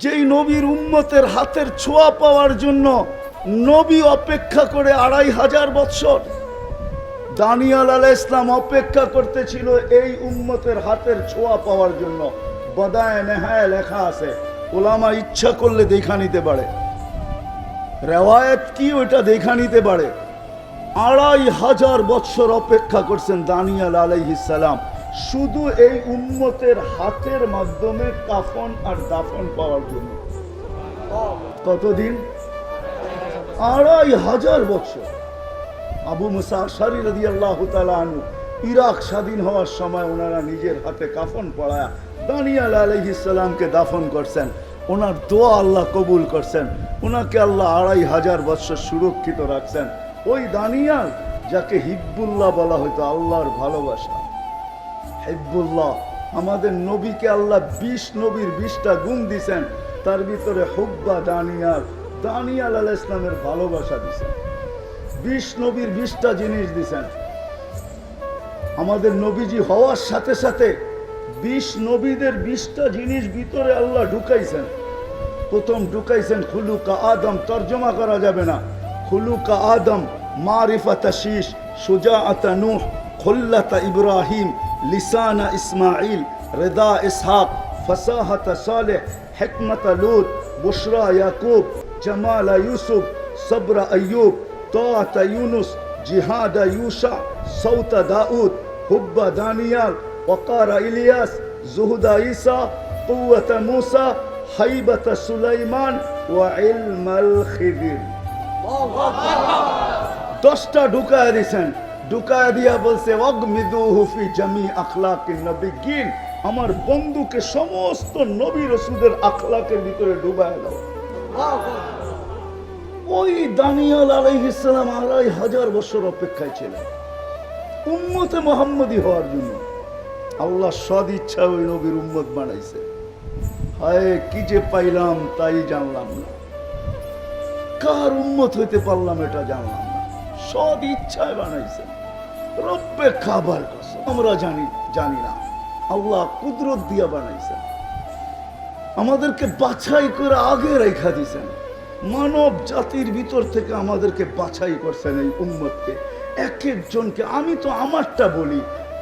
যেই নবীর উম্মতের হাতের ছোঁয়া পাওয়ার জন্য নবী অপেক্ষা করে 2500 বছর, দানিয়াল আলাইহিস সালাম অপেক্ষা করতেছিল এই উম্মতের হাতের ছোঁয়া পাওয়ার জন্য। বদায়ে নেহায় লেখা আছে, ওলামা ইচ্ছা করলে দেখা নিতে পারে, রেওয়ায়েত কি ওইটা দেখা নিতে পারে। 2500 বছর অপেক্ষা করছেন দানিয়াল আলাইহিস সালাম শুধু এই উম্মতের হাতের মাধ্যমে কাফন আর দাফন পাওয়ার জন্য। কতদিন? 2500 বছর। আবু মুসা আশআরী রাদিয়াল্লাহু তাআলা আনহু ইরাক স্বাধীন হওয়ার সময় ওনারা নিজের হাতে কাফন পরায়া দানিয়াল আলাইহিস সালামকে দাফন করছেন। ওনার দোয়া আল্লাহ কবুল করছেন, ওনাকে আল্লাহ 2500 বছর সুরক্ষিত রাখছেন। ওই দানিয়াল যাকে হিব্বুল্লাহ বলা হয়তো, আল্লাহর ভালোবাসা, হিব্বুল্লাহ। আমাদের নবীকে আল্লাহ 20 নবীর 20টা গুণ দিছেন, তার ভিতরে হুব্বা দানিয়াল, দানিয়াল আলাইহিস সালামের ভালোবাসা দিছেন। 20 নবীর 20টা জিনিস দিছেন। আমাদের নবীজি হওয়ার সাথে সাথে 20 নবীদের 20টা জিনিস ভিতরে আল্লাহ ঢুকাইছেন। প্রথম ঢুকাইছেন খুলুকা আদম, তর্জমা করা যাবে না। খুলুকা আদম, মারিফাত শীশ, সুজাআত নূহ, খুল্লাত ইব্রাহিম, লিসানা ইসমাইল, রিদা ইসহাক, ফসাহাত সালেহ, হিকমত লূত, বুশরা ইয়াকুব, জামাল ইউসুফ, সবর আইয়ুব, তাআত ইউনুস, জিহাদ ইউশা, সৌত দাউদ, হুব্বা দানিয়াল, ওয়াকার ইলিয়াস, জুহুদা ঈসা, কুওয়াত মূসা, হাইবাত সুলাইমান ওয়া ইলমাল খিদির। 10টা ঢুকায় দিয়েছেন। ঢুকায় দিয়া বলছে ওয়াগমিদুহু ফি জামি আখলাকিন নবিয়্যিন, আমার বন্ধুকে সমস্ত নবী রাসূলের আখলাকের ভিতরে ডুবায় দাও। ওই দানিয়াল আলাইহিস সালাম 2500 বছর অপেক্ষায় ছিলেন উম্মতে মুহাম্মদী হওয়ার জন্য। আল্লাহ সদ ইচ্ছা ওই নবীর উম্মত বানাইছে। হায় কি যে পাইলাম তাই জানলাম না, কার উম্মত হইতে পারলাম এটা জানলাম না। সদ ইচ্ছায় বানাইছে, রব্বে কাবার কসম। আমরা জানি না, আল্লাহ কুদরত দিয়া বানাইছেন। আমাদেরকে বাছাই করে আগে রেখা দিয়েছেন। মানব জাতির ভিতর থেকে আমাদেরকে বাছাই করছেন এই উম্মতকে, এক একজনকে। আমি তো আমারটা বলি,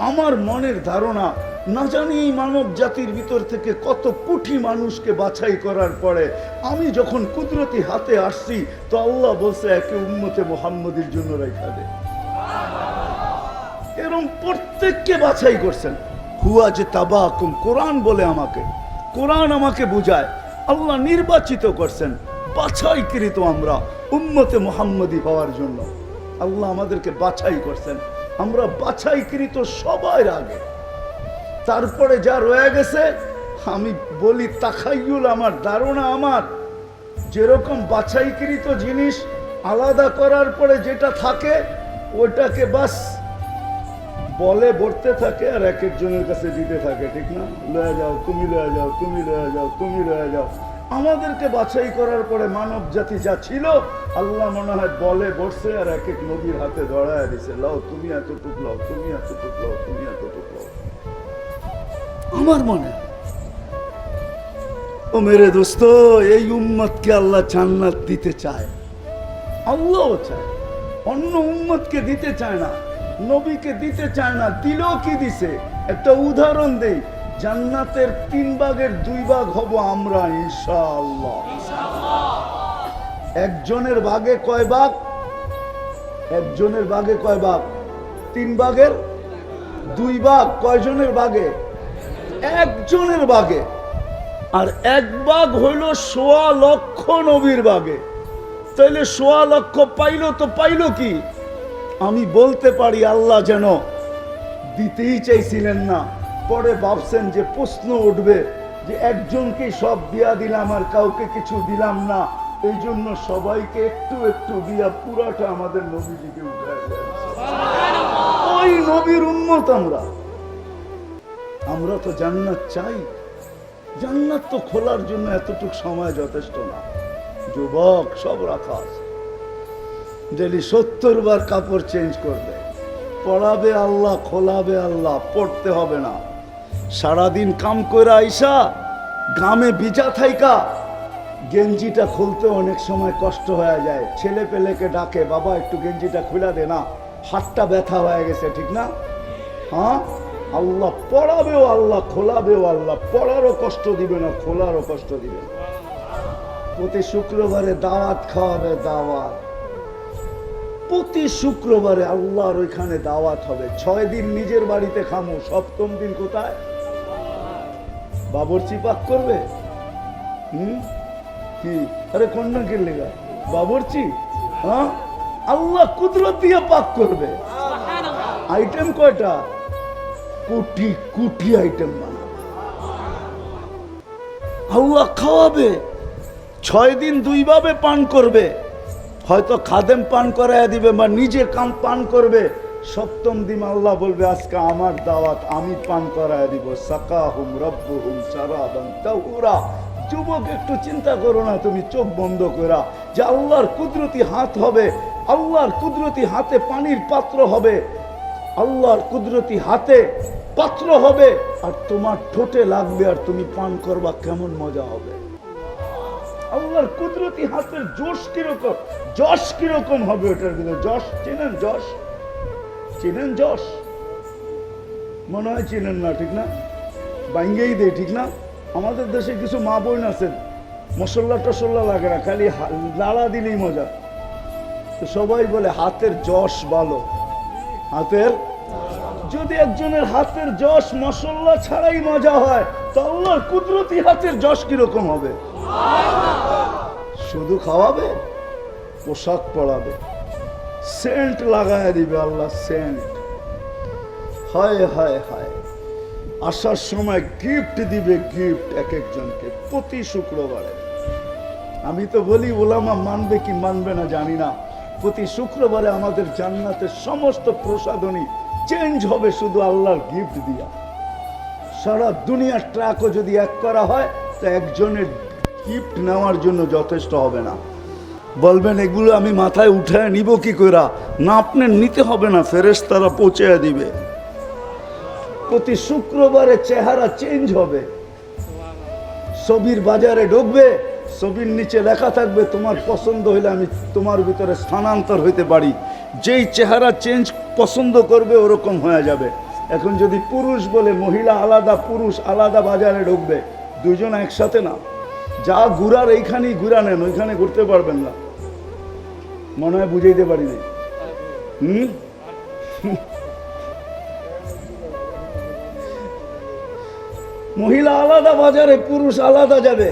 আমার মনের ধারণা, না জানি এই মানব জাতির ভিতর থেকে কত কোটি মানুষকে বাছাই করার পরে আমি যখন কুদরতি হাতে আসছি, তো আল্লাহ বলছে একে উম্মতে মুহাম্মদীর জন্য রেখা দে। এরকম প্রত্যেককে বাছাই করছেন। হুয়া যে তাবাকুম, কোরআন বলে আমাকে, কোরআন আমাকে বুঝায়, আল্লাহ নির্বাচিত করছেন, বাছাইকৃত আমরা উম্মতে মুহাম্মদী হওয়ার জন্য। আল্লাহ আমাদেরকে বাছাই করছেন, আমরা বাছাইকৃত সবার আগে। তারপরে যা রয়ে গেছে আমি বলি তাখাইয়ুল, আমার ধারণা, আমার যেরকম বাছাইকৃত জিনিস আলাদা করার পরে যেটা থাকে ওটাকে বাস বলে ভরতে থাকে আর এক একজনের কাছে দিতে থাকে, ঠিক না? লয়ে যাও, তুমি লয়ে যাও, তুমি লয়ে যাও, তুমি লয়ে যাও। আমাদেরকে বাছাই করার পরে মানব জাতি যা ছিল আল্লাহ মনে হয় বলে বসছে আর এক এক নবীর হাতে ধরায় দিছে, লাও তুমি এতটুক লাও, তুমি এতটুক লাও, তুমি এতটুক লাও। আমার মনে ও মেরে দোস্ত, এই উম্মতকে আল্লাহ জান্নাত দিতে চায়, আল্লাহও চায়, অন্য উম্মতকে দিতে চায় না, নবীকে দিতে চায় না। দিলেও কি দিছে? একটা উদাহরণ দেই, জান্নাতের 3 ভাগের 2 ভাগ হব আমরা ইনশাআল্লাহ। একজনের ভাগে কয় ভাগ? একজনের ভাগে কয় ভাগ? 3 ভাগের 2 ভাগ। কয়জনের ভাগে? একজনের ভাগে। আর 1 ভাগ হইল 1.25 লক্ষ নবীর ভাগে। তাইলে 1.25 লক্ষ পাইল তো পাইল কি? আমি বলতে পারি আল্লাহ যেন দিতেই চাইছিলেন না, পরে ভাবছেন যে প্রশ্ন উঠবে যে একজনকেই সব দিয়া দিলাম আর কাউকে কিছু দিলাম না, এই জন্য সবাইকে একটু একটু দিয়া পুরাটা আমাদের নবীজিকে উঠায় দেয়। ওই নবীর উম্মত আমরা। আমরা তো জান্নাত চাই, জান্নাত তো খোলার জন্য এতটুকু সময় যথেষ্ট না। যুবক সব রাখা আছে, ডেলি 70 বার কাপড় চেঞ্জ করবে, পড়াবে আল্লাহ, খোলাবে আল্লাহ, পড়তে হবে না। সারাদিন কাম করে আইসা গ্রামে বিজা থাইকা গেঞ্জিটা খুলতে অনেক সময় কষ্ট হয়ে যায়, ছেলে পেলেকে ডাকে, বাবা একটু গেঞ্জিটা খুলে দে না, হাতটা ব্যথা হয়ে গেছে, ঠিক না? হ্যাঁ, আল্লাহ পড়াবেও, আল্লাহ খোলাবেও, আল্লাহ পড়ারও কষ্ট দিবে না, খোলারও কষ্ট দিবে না। প্রতি শুক্রবারে দাওয়াত খাওয়াবে, দাওয়াত প্রতি শুক্রবারে আল্লাহর ওইখানে দাওয়াত হবে। 6 দিন নিজের বাড়িতে খামো, 7ম দিন কোথায়? বাবরচি পাক করবে। কি আরে কন্যা কে লেগা বাবরচি? হ্যাঁ, আল্লাহ কুদরত দিয়ে পাক করবে। আইটেম কয়টা? কোটি কোটি আইটেম বানাবে, আল্লাহ খাওয়াবে। 6 দিন 2 ভাবে পান করবে, হয়তো খাদেম পান করায় দিবে বা নিজে পান করবে। 7ম দিন আল্লাহ বলবে আজকে আমার দাওয়াত, আমি পান করায় দিব। সাকাহুম রব্বুহুম শারাবান তাহুরা। যুবক একটু চিন্তা করো না, তুমি চোখ বন্ধ করা, যে আল্লাহর কুদরতি হাত হবে, আল্লাহর কুদরতি হাতে পানির পাত্র হবে, আল্লাহর কুদরতি হাতে পাত্র হবে, আর তোমার ঠোঁটে লাগবে, আর তুমি পান করবা, কেমন মজা হবে। আল্লাহর কুদরতি হাতের জোশ কিরকম, যশ কিরকম হবে ওটার ভিতরে। যশ চিনেন? যশ চিনেন? যশ মনে হয় চিনেন না, ঠিক না? বাঙ্গেই দেয়, ঠিক না? আমাদের দেশে কিছু মা বোন আছেন, মশলা টসল্লা লাগে না, খালি লাড়া দিলেই মজা। তো সবাই বলে হাতের যশ ভালো। হাতের, যদি একজনের হাতের যশ মশলা ছাড়াই মজা হয়, তো আল্লাহর কুদরতি হাতের যশ কিরকম হবে? শুধু খাওয়াবে, পোশাক পরাবে, সেন্ট লাগায় দিবে আল্লাহ, সেন্ট। হায় হায় হায়, আসার সময় গিফট দিবে, গিফট এক একজনকে প্রতি শুক্রবারে। আমি তো বলি ওলামা মানবে কি মানবে না জানি না, প্রতি শুক্রবারে আমাদের জান্নাতের সমস্ত প্রসাধনী চেঞ্জ হবে শুধু আল্লাহর গিফট দিয়া। সারা দুনিয়ার ট্রাকও যদি এক করা হয়, তা একজনের গিফট নেওয়ার জন্য যথেষ্ট হবে না। বলবেন এগুলো আমি মাথায় উঠায় নিব কি কইরা? না, আপনার নিতে হবে না, ফেরেশতারা পৌঁছে দিবে। প্রতি শুক্রবারে চেহারা চেঞ্জ হবে। ছবির বাজারে ঢুকবে, ছবির নিচে লেখা থাকবে তোমার পছন্দ হইলে আমি তোমার ভিতরে স্থানান্তর হইতে পারি। যেই চেহারা চেঞ্জ পছন্দ করবে ওরকম হয়ে যাবে। এখন যদি পুরুষ বলে, মহিলা আলাদা পুরুষ আলাদা বাজারে ঢুকবে, দুজন একসাথে না। যা ঘুরার এইখানেই ঘুরা নেন, ওইখানে ঘুরতে পারবেন না। মনে হয় বুঝাইতে পারি নাই। মহিলা আলাদা বাজারে, পুরুষ আলাদা যাবে।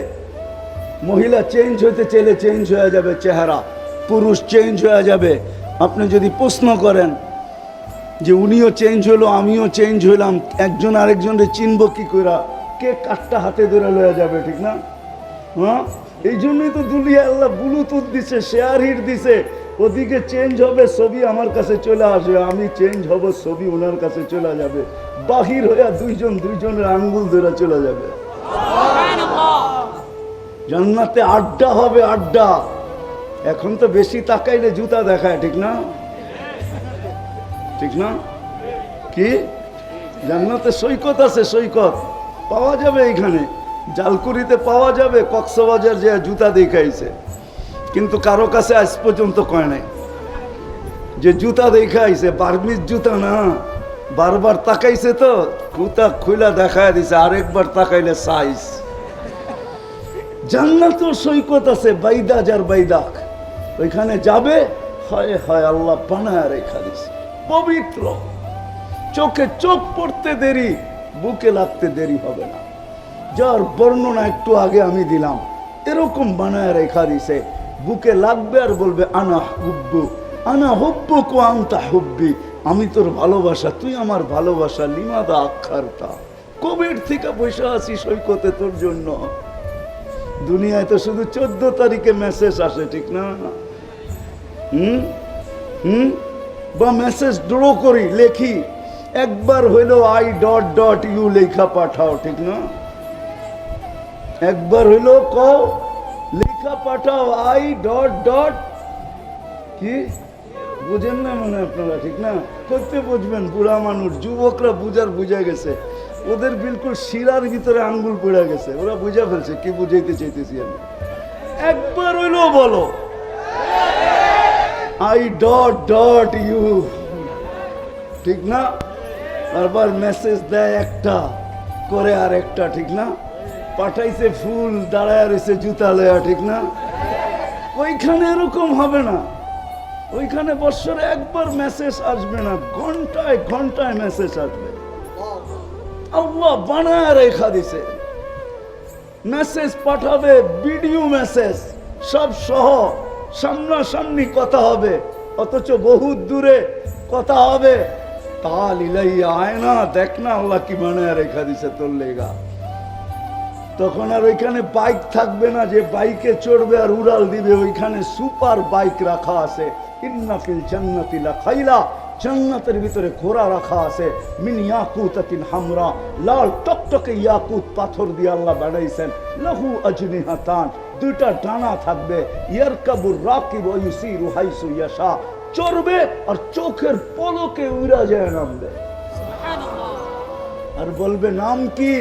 মহিলা চেঞ্জ হইতে চাইলে চেঞ্জ হয়ে যাবে চেহারা, পুরুষ চেঞ্জ হয়ে যাবে। আপনি যদি প্রশ্ন করেন যে উনিও চেঞ্জ হলো আমিও চেঞ্জ হইলাম, একজন আরেকজনকে চিনব কি করে? কে কাঠটা হাতে ধরে লয়ে যাবে, ঠিক না? হ্যাঁ, এই জন্যই তো দুনিয়া আল্লাহ ব্লুটুথ দিছে, শেয়ার হিট দিছে। ওদিকে চেঞ্জ হবে, ছবি আমার কাছে চলে আসবে, আমি চেঞ্জ হব, ছবি ওনার কাছে চলে যাবে। বাহির হইয়া দুইজনের আঙ্গুল ধরে চলে যাবে। জান্নাতে আড্ডা হবে, আড্ডা। এখন তো বেশি তাকাইলে জুতা দেখায়, ঠিক না? ঠিক না? কি জান্নাতে সৈকত আছে, সৈকত পাওয়া যাবে এইখানে, জালকুড়িতে পাওয়া যাবে, কক্সবাজার যে জুতা দেখাইছে, কিন্তু কারো কাছে আজ পর্যন্ত কয় নাই যে জুতা দেখাইছে। বার্মিজ জুতা না, বারবার তাকাইছে তো জুতা খুলা দেখায় দিছে, আরেকবার তাকাইলে সাইজ। জান্নাত সৈকত আছে, বাইদা যার বাইদাক, ওইখানে যাবে। হয় হয় আল্লাহ বানায় রেখা দিছে, পবিত্র। চোখে চোখ পড়তে দেরি, বুকে লাগতে দেরি হবে না। যার বর্ণনা একটু আগে আমি দিলাম, এরকম বানায় রেখা দিছে। বুকে লাগবে আর বলবে আনা হুব্বু, আনা হুব্বু কো আনতা হুব্বি, আমি তোর ভালোবাসা, তুই আমার ভালোবাসা। লিমাদা আখারতা, কবের থেকে বসে আছি সৈকতে তোর জন্য। দুনিয়ায় তো শুধু 14 তারিখে মেসেজ আসে, ঠিক না? বা মেসেজ ড্র করি, লেখি, একবার হইলো I.U লেখা পাঠাও, ঠিক না? একবার হইলো কও লেখা পাঠাও I. কি বুঝেন না মনে আপনারা, ঠিক না? করতে বুঝবেন, বুড়া মানুষ, যুবকরা বুঝা গেছে, ওদের বিলকুল শিরার ভিতরে আঙ্গুল পড়ে গেছে, ওরা বুঝা ফেলছে কি বুঝাইতে চাইতেছি আমি। একবার হইলো বলো আই ডট ডট ইউ, ঠিক না? বারবার মেসেজ দেয় একটা করে আর একটা, ঠিক না? পাঠাইছে ফুল, দাঁড়ায় রয়েছে জুতা লয়া, ঠিক না? ওইখানে এরকম হবে না। ওইখানে বৎসরে একবার মেসেজ আসবে না, ঘন্টায় ঘন্টায় মেসেজ আসবে। আল্লাহ বানায় রেখা দিছে। মেসেজ পাঠাবে, ভিডিও মেসেজ সব সহ, সামনাসামনি কথা হবে, অথচ বহুত দূরে কথা হবে। তাল ইলাইয়া আয় না, দেখ না আল্লাহ কি বানায় রেখা দিছে তোর লেগা। তখন আর ওইখানে বাইক থাকবে না যে বাইকে চড়বে আর উড়াল দিবে, ওইখানে সুপার বাইক রাখা আছে। ইন্না ফিল জান্নাতি লাখাইলা, জান্নাতের ভিতরে ঘোড়া রাখা আছে। মিন ইয়াকুতাতিন হামরা, লাল টকটকে ইয়াকুত পাথর দিয়ে আল্লাহ বানাইছেন। লাহু আজনিহাতান, দুইটা ডানা থাকবে। ইয়ারকাবুর রাকিব ওয়া ইউসিরু হাইসু ইয়াশা, চড়বে আর চোখের পলকে উড়া যায় নামবে। আর বলবে নাম কি?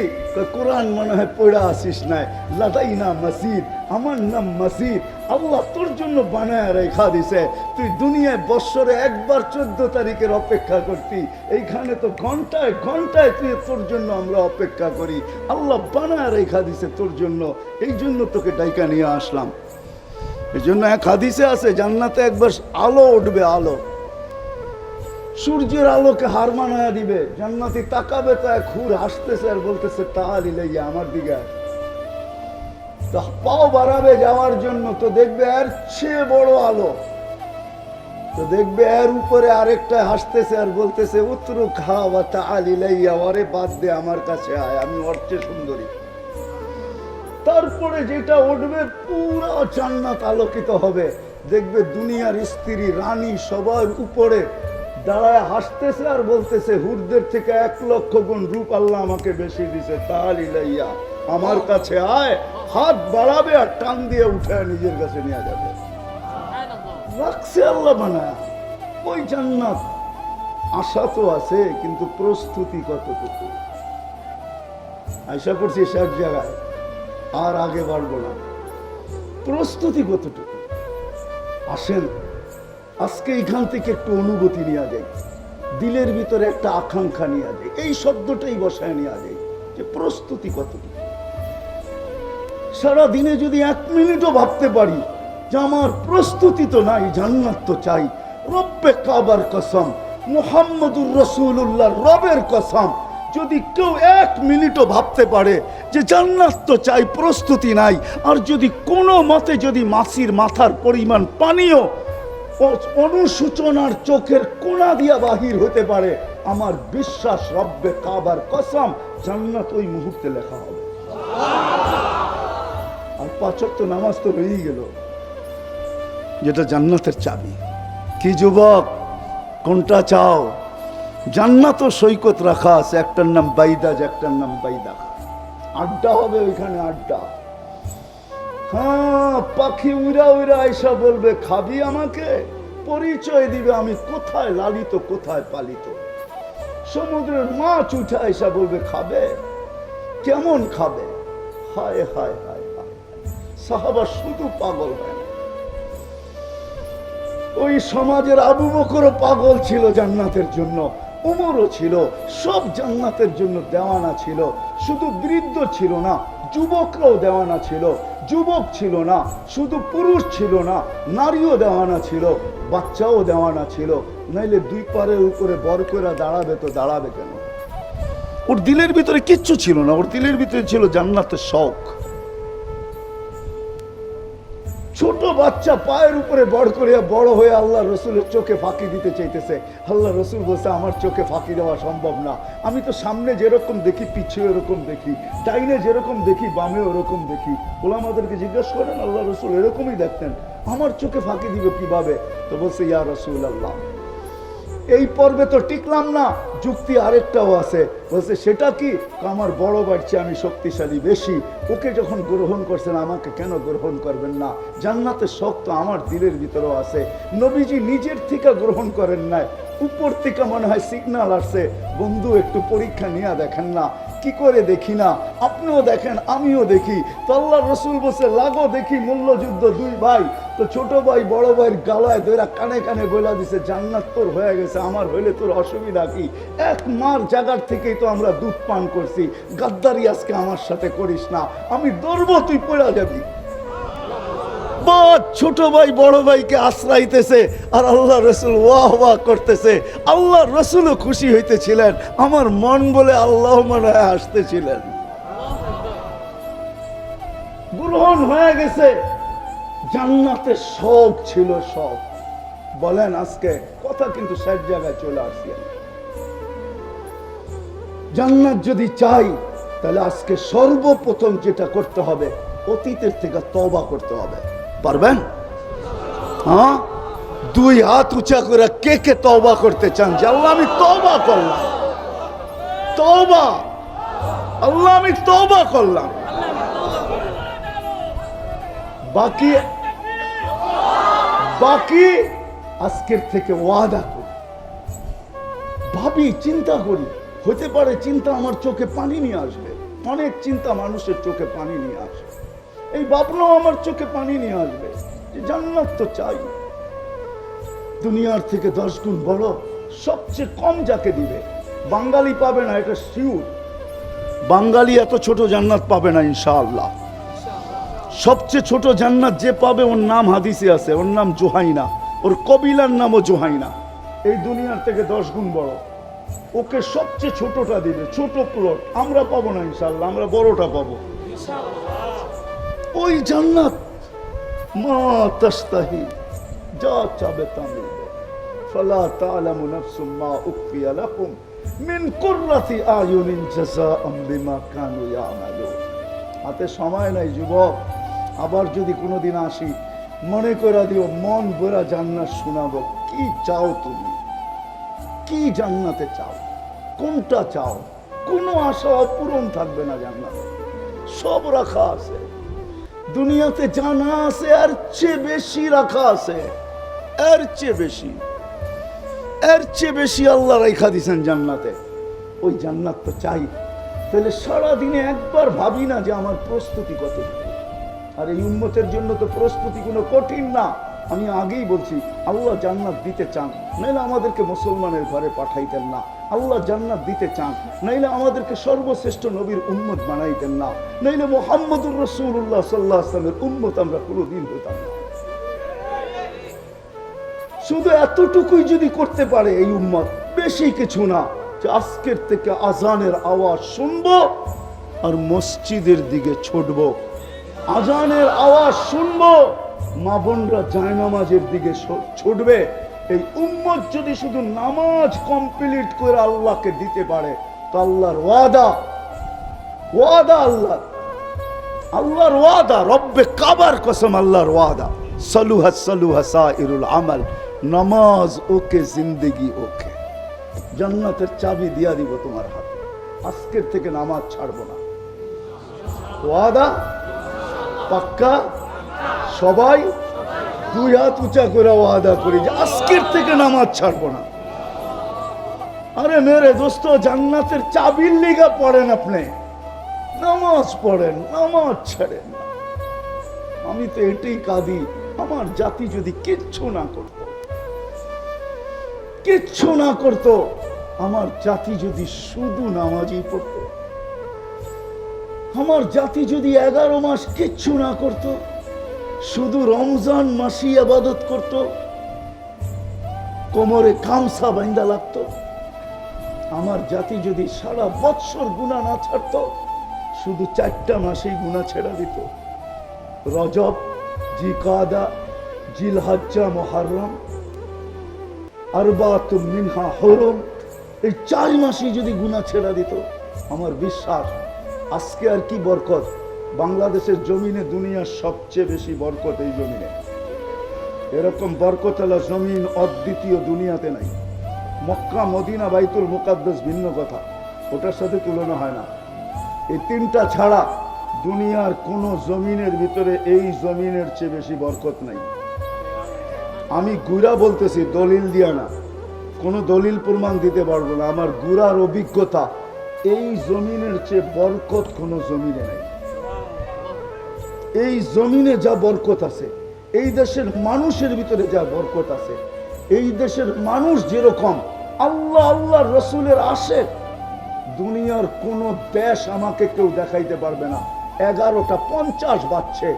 কোরআন মনে হয় পড়া আসিস নাই, লাদাইনা মাসিদ, আমার নাম মাসিদ। আল্লাহ তোর জন্য বানায় রেখা দিছে। তুই দুনিয়ায় বৎসরে একবার 14 তারিখের অপেক্ষা করতি, এইখানে তো ঘন্টায় ঘন্টায় তুই তোর জন্য আমরা অপেক্ষা করি। আল্লাহ বানায় রেখা দিছে তোর জন্য, এই জন্য তোকে ডাইকা নিয়ে আসলাম। এই জন্য এক হাদিসে আছে জান্নাতে একবার আলো উঠবে, আলো সূর্যের আলোকে হার মানায়া দিবে। জান্নাতি তাকাবে তো এক হুর হাসতেছে আর বলতেছে তাআলি লাইয়া, আমার দিকে তো পাও বাড়াবে যাওয়ার জন্য, তো দেখবে এর চেয়ে বড় আলো, তো দেখবে এর উপরে আরেকটা হাসতেছে আর বলতেছে উতরু খা ওয়া তাআলি লাইয়া, ওরে বাদ দে আমার কাছে আয়, আমি ওর চেয়ে সুন্দরী। তারপরে যেটা উঠবে পুরো জান্নাত আলোকিত হবে। দেখবে দুনিয়ার স্ত্রী রানী সবার উপরে দাঁড়ায় হাসতেছে আর বলতেছে হুরদের থেকে 1 লক্ষ গুণ রূপ আল্লাহ আমাকে বেশি দিছে, তাআলি লাইয়া, আমার কাছে আয়। হাত বাড়াবে আর টান দিয়ে উঠে নিজের কাছে নিয়ে যাবে। রাখছে আল্লাহ বানায়। ওই জান্নাত আশা তো আছে, কিন্তু প্রস্তুতি কতটুকু? আশা করছি সব জায়গায়, আর আগে বাড়বো না। প্রস্তুতি কতটুকু? আসেন আজকে এখান থেকে একটু অনুভূতি নেওয়া যায়, দিলের ভিতরে একটা আকাঙ্ক্ষা নেওয়া যায়, এই শব্দটাই বসায় নেওয়া যায় যে প্রস্তুতি কতটুকু। সারা দিনে যদি 1 মিনিটও ভাবতে পারি যে আমার প্রস্তুতি তো নাই, জান্নাত তো চাই, রব্বে কাবার কসম, মুহাম্মদুর রাসূলুল্লাহ রবের কসম, যদি কেউ 1 মিনিটও ভাবতে পারে যে জান্নাত তো চাই, প্রস্তুতি নাই, আর যদি কোনো মতে যদি মাছির মাথার পরিমাণ পানিও অনুসূচনার চোখের কোনা দিয়া বাহির হতে পারে, আমার বিশ্বাস রব্বে কাবার কসম জান্নাত ওই মুহূর্তে লেখা হবে। আর 5 ওয়াক্ত নামাজ তো রয়েই গেল, যেটা জান্নাতের চাবি। কি যুবক, কোনটা চাও? জান্নাত ও সৈকত রাখা আছে, একটার নাম বাইদাজ, একটার নাম বাইদা। আড্ডা হবে ওইখানে, আড্ডা। হ্যাঁ, পাখি উড়া উড়া আইসা বলবে খাবি আমাকে, পরিচয় দিবে আমি কোথায় লালিত কোথায় পালিত। সমুদ্রের মাছ উঠে আইসা বলবে খাবে, কেমন খাবে? হায় হায় হায় হায়, সাহাবা শুধু পাগল হয় না। ওই সমাজের আবু বকরও পাগল ছিল জান্নাতের জন্য, উমরও ছিল, সব জান্নাতের জন্য দেওয়ানা ছিল। শুধু বৃদ্ধ ছিল না, যুবকরাও দেওয়ানা ছিল। যুবক ছিল না, শুধু পুরুষ ছিল না, নারীও দেওয়ানা ছিল, বাচ্চাও দেওয়ানা ছিল। নাইলে 2 পারের উপরে বর করে দাঁড়াবে তো দাঁড়াবে কেন? ওর দিলের ভিতরে কিচ্ছু ছিল না, ওর দিলের ভিতরে ছিল জান্নাতের শখ। ছোট বাচ্চা পায়ের উপরে বড় করিয়া বড় হয়ে আল্লাহ রসুলের চোখে ফাঁকি দিতে চাইতেছে। আল্লাহ রসুল বলছে আমার চোখে ফাঁকি দেওয়া সম্ভব না, আমি তো সামনে যেরকম দেখি পিছিয়ে এরকম দেখি, ডাইনে যেরকম দেখি বামে ওরকম দেখি। ওলামাদেরকে জিজ্ঞাসা করেন আল্লাহ রসুল এরকমই দেখতেন, আমার চোখে ফাঁকি দিবে কিভাবে? তো বলছে ইয়া রসুল আল্লাহ, এই পর্বে তো টিকলাম না, যুক্তি আরেকটাও আছে। বলছে সেটা কি? আমার বড় বাড়ছে, আমি শক্তিশালী বেশি, ওকে যখন গ্রহণ করছেন আমাকে কেন গ্রহণ করবেন না? জান্নাতের শখ তো আমার দিলের ভিতরেও আছে। নবীজি নিজের থেকে গ্রহণ করেন নাই, উপর থেকে মনে হয় সিগন্যাল আসছে, বন্ধু একটু পরীক্ষা নিয়ে দেখেন না। কি করে দেখি না, আপনিও দেখেন আমিও দেখি। তো আল্লাহ রসুল বসে লাগো দেখি মূল্যযুদ্ধ, দুই ভাই। তো ছোট ভাই বড় ভাইয়ের গালায় ধরে কানে কানে বলে দিছে, জান্নাত তোর হয়ে গেছে, আমার হইলে তোর অসুবিধা কি? এক মার জায়গার থেকেই তো আমরা দুধ পান করছি, গাদ্দারি আজকে আমার সাথে করিস না, আমি ধরবো, তুই পড়া যাবি। ছোট ভাই বড় ভাইকে আশ্রাইতেছে আর আল্লাহ রসুল ওয়াহ ওয়াহ করতেছে। আল্লাহ রসুলও খুশি হইতেছিলেন, আমার মন বলে আল্লাহ মনে হয় আসতেছিলেন। গ্রহণ হয়ে গেছে, জান্নাতে সব ছিল, সব। বলেন আজকে কথা কিন্তু শেষ জায়গায় চলে আসছি। জান্নাত যদি চাই তাহলে আজকে সর্বপ্রথম যেটা করতে হবে, অতীতের থেকে তওবা করতে হবে। পারবেন? হ্যাঁ, দুই হাত উঁচা করে কে কে তওবা করতে চান যে আল্লাহ আমি তওবা করলাম, তওবা, আল্লাহ আমি তওবা করলাম। বাকি বাকি আজকের থেকে ওয়াদা করি, ভাবি, চিন্তা করি, হতে পারে চিন্তা আমার চোখে পানি নিয়ে আসবে। অনেক চিন্তা মানুষের চোখে পানি নিয়ে আসবে, এই ভাবনাও আমার চোখে পানি নিয়ে আসবে যে জান্নাত তো চাই। দুনিয়ার থেকে 10 গুণ বড়, সবচেয়ে কম যাকে দিবে, বাঙালি পাবে না, এটা শিওর। বাঙালি এত ছোট জান্নাত পাবে না ইনশাআল্লাহ। সবচেয়ে ছোট জান্নাত যে পাবে, ওর নাম হাদিসে আছে, ওর নাম জোহাইনা, ওর কবিলার নামও জোহাইনা। এই দুনিয়ার থেকে 10 গুণ বড়, ওকে সবচেয়ে ছোটটা দিবে, ছোট প্লট। আমরা পাবো না ইনশাআল্লাহ, আমরা বড়টা পাবো। ওই জান্নাত মা তাস্তাহি, যা চাবে তা মিলবে। ফালা তা'লামু নাফসুম মা উখফিয়া লাহুম মিন কুররাতি আয়ুনিন জাযাআম বিমা কানু ইয়ামালুন। হাতে সময় নাই যুবক, আবার যদি কোনোদিন আসি মনে করে দিও, মন ভরা জান্নাত শোনাবো। কি চাও তুমি? কি জান্নাতে চাও? কোনটা চাও? কোনো আশা অপূরণ থাকবে না জান্নাতে, সব রাখা আছে। দুনিয়াতে জানা আছে এর চেয়ে বেশি রাখা আছে, এর চেয়ে বেশি, এর চেয়ে বেশি আল্লাহ রাখা দিয়েছেন জান্নাতে। ওই জান্নাত তো চাই। তাহলে সারাদিনে একবার ভাবি না যে আমার প্রস্তুতি কত। আর এই উম্মতের জন্য তো প্রস্তুতি কোনো কঠিন না। আমি আগেই বলছি, আল্লাহ জান্নাত দিতে চান, নাইলে আমাদেরকে মুসলমানের ঘরে পাঠাইতেন না। আল্লাহ জান্নাত দিতে চান, নাইলে আমাদেরকে সর্বশ্রেষ্ঠ নবীর উম্মত বানাইতেন না, নাইলে মুহাম্মদুর রাসূলুল্লাহ সাল্লাল্লাহু আলাইহি ওয়াসাল্লামের উম্মত আমরা কোনোদিন হইতাম না। শুধু এতটুকুই যদি করতে পারে এই উম্মত, বেশি কিছু না, যে আজকের থেকে আজানের আওয়াজ শুনবো আর মসজিদের দিকে ছুটবো। আজানের আওয়াজ শুনবো, মা বোনরা জায়নামাজের দিকে ছুটবে। এই উম্মত যদি শুধু নামাজ কমপ্লিট করে আল্লাহকে দিতে পারে, তো আল্লাহর ওয়াদা, ওয়াদা আল্লাহর ওয়াদা, রব্বে কাবার কসম, আল্লাহর ওয়াদা, সালুহা সালুহা সাইরুল আমাল, নামাজ ওকে, জিন্দেগি ওকে। জান্নাতের চাবি দিয়া দিব তোমার হাতে, আজকের থেকে নামাজ ছাড়বো না। ওয়াদা পাক্কা? সবাই দুই হাত উঁচা করে ওয়াদা করি যে আজকের থেকে নামাজ ছাড়বো না। আরে মেরে দোস্ত, জান্নাতের চাবির লিগা পড়েন আপনি, নামাজ পড়েন, নামাজ ছাড়েন না। আমি তো এটাই কাঁদি, আমার জাতি যদি কিচ্ছু না করতো, কিচ্ছু না করতো, আমার জাতি যদি শুধু নামাজই পড়তো, আমার জাতি যদি 11 মাস কিচ্ছু না করতো, শুধু রমজান মাসই ইবাদত করত, কোমরে গামছা বাঁধা লাগতো, আমার জাতি যদি সারা বৎসর গুনাহ না ছাড়তো, শুধু 4টা মাসেই গুনাহ ছেড়ে দিত, রজব, জিকাদা, জিলহজ্জা, মুহররম, আরবাতুম মিনহা হুরুম, এই 4 মাসেই যদি গুনাহ ছেড়ে দিত, আমার বিশ্বাস আজকে আর কি বরকত। বাংলাদেশের জমিনে দুনিয়ার সবচেয়ে বেশি বরকত এই জমিনে। এরকম বরকতওয়ালা জমিন অদ্বিতীয় দুনিয়াতে নাই। মক্কা, মদিনা, বাইতুল মুকাদ্দাস ভিন্ন কথা, ওটার সাথে তুলনা হয় না। এই 3টা ছাড়া দুনিয়ার কোন জমিনের ভিতরে এই জমিনের চেয়ে বেশি বরকত নাই। আমি ঘুরা বলতেছি, দলিল দিয়া না। কোনো দলিল প্রমাণ দিতে পারবো না। আমার গুড়ার অভিজ্ঞতা, এই জমিনের চেয়ে বরকত কোনো জমিনে নাই। এই জমিনে যা বরকত আছে, এই দেশের মানুষের ভিতরে যা বরকত আছে, এই দেশের মানুষ যেরকম আল্লাহ আল্লাহ রসুলের আশেক, দুনিয়ার কোন দেশ আমাকে কেউ দেখাইতে পারবে না। 11টা 50 বাজছে,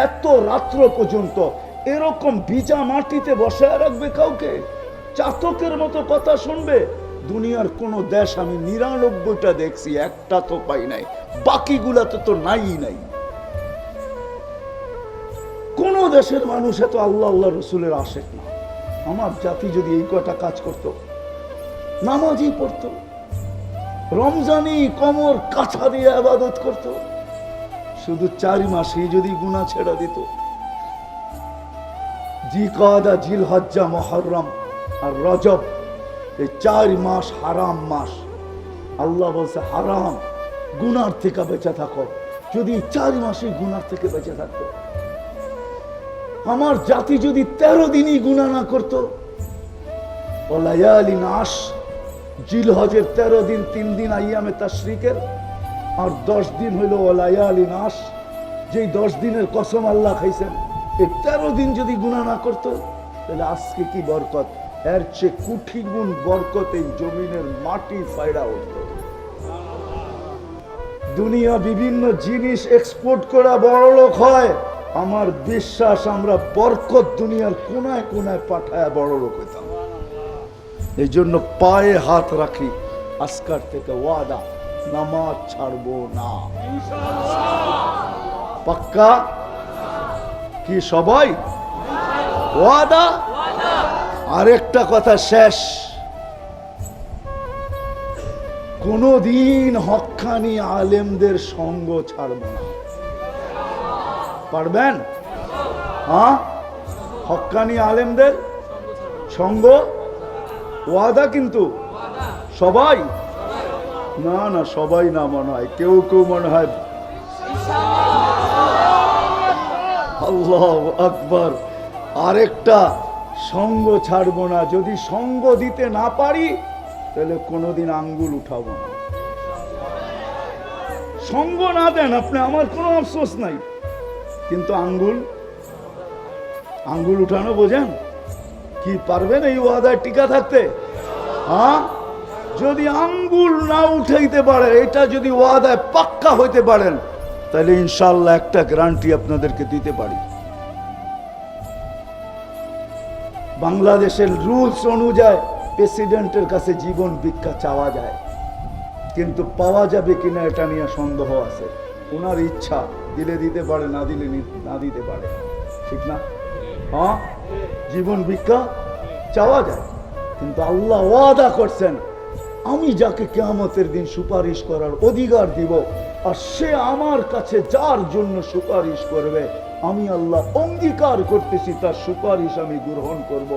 এত রাত্র পর্যন্ত এরকম ভিজা মাটিতে বসায় রাখবে কাউকে? চাতকের মতো কথা শুনবে? দুনিয়ার কোন দেশ আমি 99টা দেখছি, একটা তো পাই নাই, বাকিগুলাতে তো নাই নাই। কোন দেশের মানুষ এত আল্লাহ আল্লাহ রসুলের আশেক না। আমার জাতি যদি এই কয়টা কাজ করত, নামাজই পড়তো, রমজানি কমর কাছা দিয়ে ইবাদত করত, শুধু 4 মাসেই যদি গুনাহ ছেড়ে দিত, জিলকাদা, জিলহজ্জা, মুহররম আর রজব, এই 4 মাস হারাম মাস। আল্লাহ বলছে হারাম, গুনার থেকে বেঁচে থাকো। যদি 4 মাসে গুনার থেকে বেঁচে থাকতো, আমার জাতি যদি 13 দিনই গুনাহ না করতো, ওয়ালায়ালি নাস, জিলহজের 13 দিন, 3 দিন আইয়ামে তাশরিকের, আর 10 দিন হইল ওয়ালায়ালি নাস, যেই 10 দিনের কসম আল্লাহ খাইছেন, এই 13 দিন যদি গুনাহ না করতো, তাহলে আজকে কি বরকত, এর চেয়ে কোটি গুণ বরকত এই জমিনের মাটি ফায়দা উঠত। দুনিয়া বিভিন্ন জিনিস এক্সপোর্ট করা বড় লোক হয়, আমার বিশ্বাস আমরা বরকত দুনিয়ার কোনায় কোনায় পাঠায় বড় লোক হইতাম। এই জন্য পায়ে হাত রাখি, আজকার থেকে ওয়াদা, নামাজ ছাড়বো না। পাক্কা কি সবাই? ওয়াদা। আরেকটা কথা শেষ, কোনদিন হক্কানি আলেমদের সঙ্গ ছাড়ব না। পারবেন? হ্যাঁ, হক্কানি আলেমদের সঙ্গ ওয়াদা। কিন্তু সবাই না, না সবাই না, মনে হয় কেউ কেউ মনে হয়। আল্লাহু আকবার। আরেকটা, সঙ্গ ছাড়বো না। যদি সঙ্গ দিতে না পারি, তাহলে কোনোদিন আঙ্গুল উঠাবো না। সঙ্গ না দেন আপনি, আমার কোনো আফসোস নাই, কিন্তু আঙ্গুল উঠানো বোঝেন? কি পারবেন এই ওয়াদায় টিকা থাকতে? হ্যাঁ, যদি আঙ্গুল না উঠাইতে পারে, এটা যদি ওয়াদায় পাক্কা হইতে পারেন, তাহলে ইনশাআল্লাহ একটা গ্যারান্টি আপনাদেরকে দিতে পারি। বাংলাদেশের রুলস অনুযায়ী প্রেসিডেন্টের কাছে জীবন ভিক্ষা চাওয়া যায়, কিন্তু পাওয়া যাবে কিনা এটা নিয়ে সন্দেহ আছে। ওনার ইচ্ছা, দিলে দিতে পারে, না দিলে না দিতে পারে, ঠিক না? হ্যাঁ, জীবন ভিক্ষা চাওয়া যায়, কিন্তু আল্লাহ ওয়াদা করছেন, আমি যাকে কিয়ামতের দিন সুপারিশ করার অধিকার দিব, আর সে আমার কাছে যার জন্য সুপারিশ করবে, আমি আল্লাহ অঙ্গীকার করতেছি তার সুপারিশ আমি গ্রহণ করব।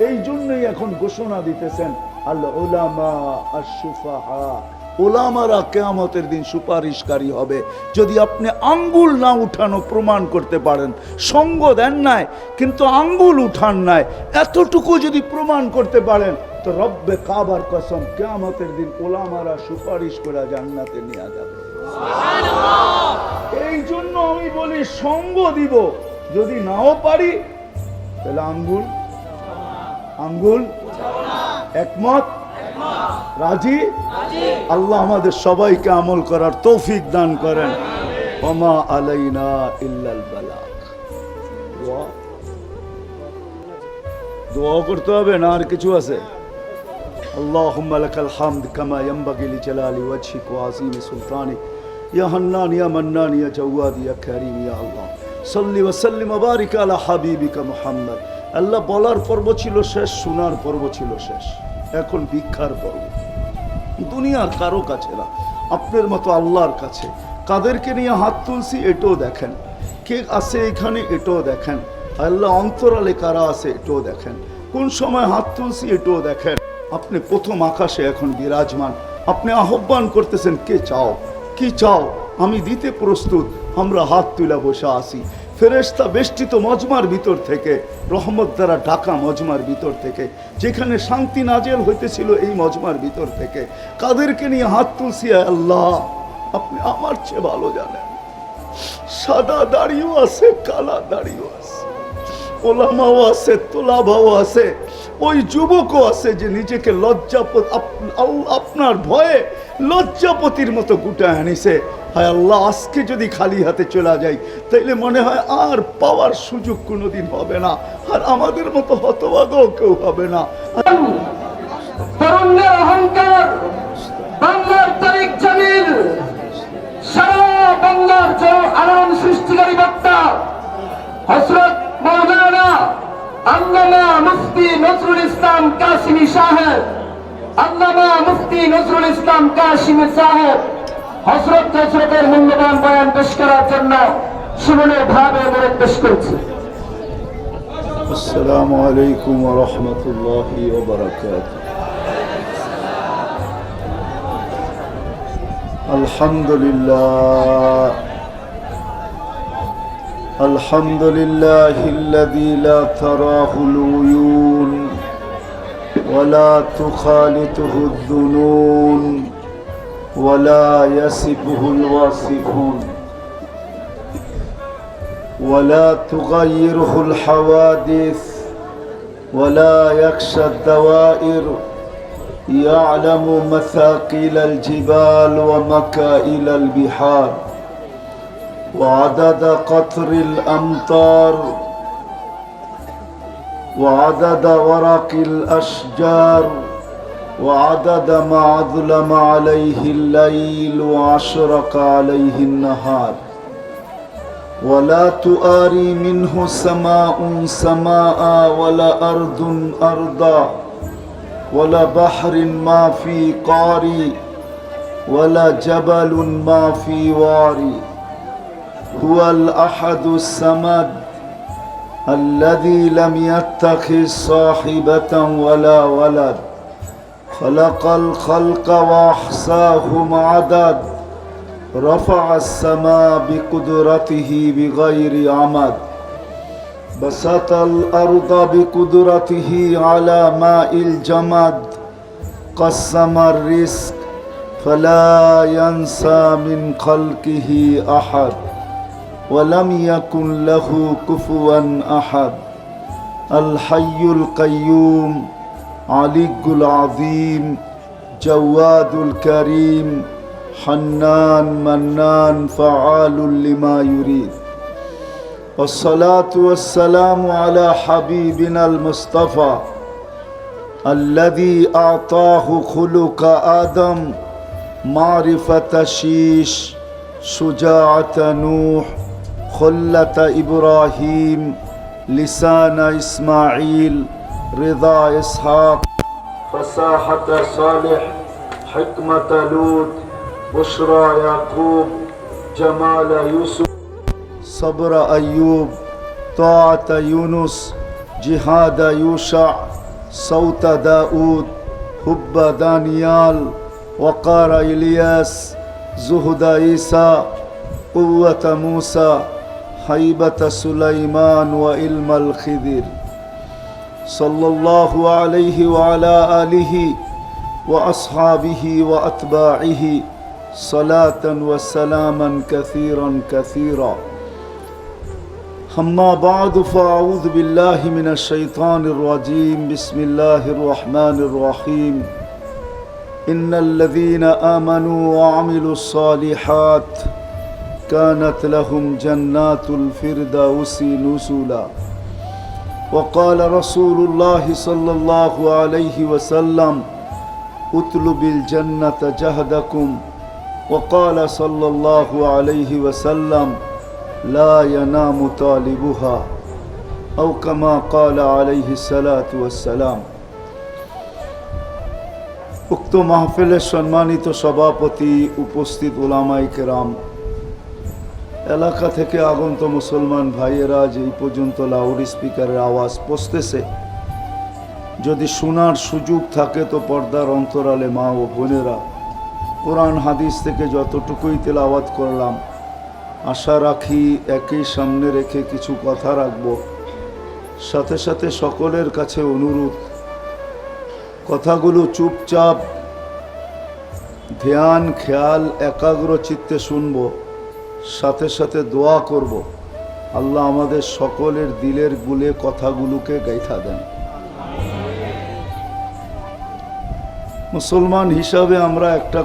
এই জন্যই এখন ঘোষণা দিতেছেন আল উলামা আশ-শুফাহা, ওলামারা কিয়ামতের দিন সুপারিশকারী হবে। যদি আপনি আঙ্গুল না উঠানো প্রমাণ করতে পারেন, সঙ্গ দেন নাই কিন্তু আঙ্গুল উঠান নাই, এতটুকু যদি প্রমাণ করতে পারেন, তো রব্বে কাবার কসম কিয়ামতের দিন ওলামারা সুপারিশ করে জান্নাতে নিয়ে যাবে। এই জন্য আমি বলি সঙ্গ দিব, যদি নাও পারি তাহলে আঙ্গুল একমত, রাজি? আল্লাহ আমাদের সবাইকে আমল করার তৌফিক দান করেন। ওমা আলাইনা ইল্লাল বালাগ। দোয়া করতে হবে না, আর কিছু আছে? আল্লাহুম্মা লাকাল হামদ কামা ইয়ানবাগি লিজালালি ওয়াজহিক ওয়া আযীমি সুলতানিক ইয়া হান্নান ইয়া মান্নান ইয়া জাওয়াদ ইয়া কারীম ইয়া আল্লাহ সাল্লি ওয়া সাল্লিম ওয়া বারিক আলা হাবিবিকা মুহাম্মদ। আল্লাহ বলার পর্ব ছিল শেষ, শোনার পর্ব ছিল শেষ, এখন ভিক্ষার পর্ব। দুনিয়ার কারো কাছে না, আপনার মতো আল্লাহর কাছে। কাদেরকে নিয়ে হাত তুলছি এটাও দেখেন, কে আছে এখানে এটাও দেখেন, আল্লাহ অন্তরালে কারা আছে এটাও দেখেন, কোন সময় হাত তুলছি এটাও দেখেন। আপনি প্রথম আকাশে এখন বিরাজমান, আপনি আহ্বান করতেছেন, কে চাও, কি চাও, আমি দিতে প্রস্তুত। আমরা হাত তুলে বসে আসি, ফেরেশতা বেষ্টিত মজমার ভিতর থেকে, রহমত দ্বারা ঢাকা মজমার ভিতর থেকে, যেখানে শান্তি নাজেল হইতেছিল এই মজমার ভিতর থেকে কাদেরকে নিয়ে হাত তুলছি, আল্লাহ আপনি আমার চেয়ে ভালো জানেন। সাদা দাড়িও আছে, কালা দাড়িও আছে, ওলামাও আছে, তোলাভাও আছে, ওই যুবকও আছে যে নিজেকে আপনার ভয়ে লজ্জাপতির মতো গুটায় আনিছে। হায় আল্লাহ, আজকে যদি খালি হাতে চলে যাই তাইলে মনে হয় আর পাওয়ার সুযোগ কোনোদিন হবে না, আর আমাদের মতো হতভাগও কেউ হবে না। তরুণের অহংকার, বাংলার তারিক জামিল, সারা বাংলার যে আলোড়ন সৃষ্টিকারী বক্তা হযরত মাওলানা আল্লামা মুফতি নজরুল ইসলাম কাশিমি সাহেব, আল্লামা মুফতি নজরুল ইসলাম কাশিমি সাহেব হযরতের মূল্যবান বয়ান পেশ করার জন্য সুমনের ভাবে অনুরোধ পেশ করছি। আসসালামু আলাইকুম ওয়া রাহমাতুল্লাহি ওয়া বারাকাতুহু। আলহামদুলিল্লাহ, আলহামদুলিল্লাহিল্লাযী লা তারাহুল উয়ুন ওয়া লা তুখালিতুহু যুনুন ওয়া লা ইয়াসিফুহুল ওয়াসিফুন ওয়া লা তুগায়্যিরুহুল হাওয়াদিস ওয়া লা ইয়াখশা আদ-দাওয়াইর يعلم مثاقيل الجبال ومكائل البحار وعدد قطر الأمطار وعدد ورق الأشجار وعدد ما أظلم عليه الليل وأشرق عليه النهار ولا تؤاري منه سماء سماء ولا أرض أرضا ولا بحر ما في قاري ولا جبل ما في واري هو الأحد الصمد الذي لم يتخذ صاحبة ولا ولد خلق الخلق وأحصاهم عدد رفع السماء بقدرته بغير عمد بسط الأرض بقدرته على ماء الجمد قسم الرزق فلا ينسى من خلقه أحد ولم يكن له كفوا أحد الحي القيوم علي العظيم جواد الكريم حنان منان فعال لما يريد والصلاة والسلام على حبيبنا المصطفى الذي أعطاه خلق آدم معرفة شيش شجاعة نوح خلة إبراهيم لسان إسماعيل رضا إسحاق فصاحة صالح حكمة لوط بشرى يعقوب جمال يوسف صبر أيوب طاعة يونس جهاد يوشع صوت داود حب دانيال وقار إلياس زهد عيسى قوة موسى هيبة سليمان وعلم الخضر صلى الله عليه وعلى آله وأصحابه وأتباعه صلاة وسلاما كثيرا كثيرا أما بعد فأعوذ بالله من الشيطان الرجيم بسم الله الرحمن الرحيم إن الذين آمنوا وعملوا الصالحات كانت لهم جنات الفردوس نزلا وقال رسول الله صلى الله عليه وسلم اطلب الجنة جهدكم وقال صلى الله عليه وسلم لا ينام طالبها أو كما قال عليه الصلاة والسلام উক্ত মাহফিলের সম্মানিত সভাপতি, উপস্থিত উলামায়ে কেরাম, এলাকা থেকে আগন্ত মুসলমান ভাইয়েরা, যে এই পর্যন্ত লাউড স্পিকারের আওয়াজ পৌঁছতেছে, যদি শোনার সুযোগ থাকে তো পর্দার অন্তরালে মা ও বোনেরা, কোরআন হাদিস থেকে যতটুকুই তেলাওয়াত করলাম আশা রাখি একই সামনে রেখে কিছু কথা রাখব। সাথে সাথে সকলের কাছে অনুরোধ, কথাগুলো চুপচাপ ধ্যান খেয়াল একাগ্র চিত্তে শুনব, সাথে সাথে দোয়া করব আল্লাহ আমাদের সকলের দিলের গুলে কথাগুলোকে গাইথা দেন। মুসলমান হিসাবে আমরা একটা